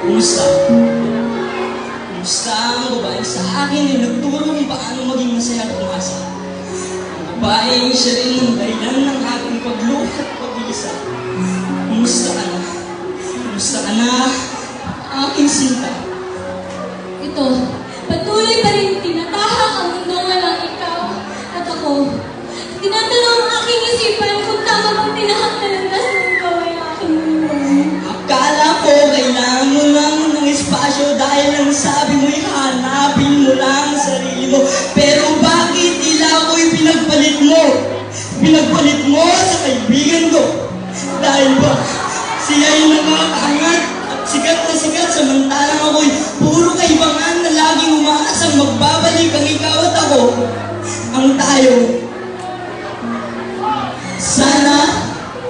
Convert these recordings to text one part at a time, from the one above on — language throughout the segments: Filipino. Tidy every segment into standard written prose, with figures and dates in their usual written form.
Kumusta? Kumusta ang babae sa akin ay nagturo kung paano maging masaya at umasa? Ang babae siya rin ang dahilan ng aking pagluha at pag-iisa. Kumusta ka na? Kumusta ka na, aking sinta? Ito, patuloy pa rin tinatahak ang mundo walang ikaw at ako. Tinatanong ang aking isipan kung tama bang tinahak na landas ng ikaw ay aking buhay. Akala ko kailangan mo lang ng espasyo dahil ang sabi mo'y hanapin mo lang ang sarili mo. Pero bakit tila ako'y pinagpalit mo? Pinagpalit mo sa kaibigan ko. Dahil ba, siya'y nakakaangat at sikat na sikat samantalang ako'y puro kaibangan na laging umaasang magbabalik ang ikaw at ako. Ang tayo. Sana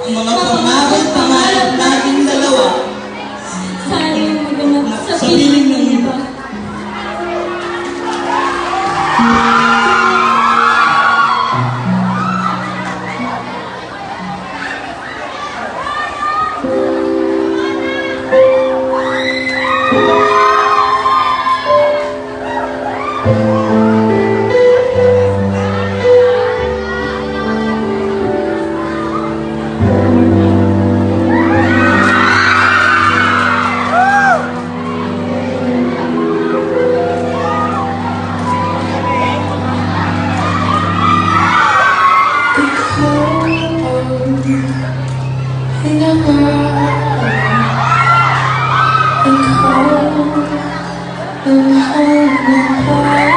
ang mga pangako at pangarap nating dalawa Sana yung maganap sa sa piling ng iba. In the world, and cold, and holding apart.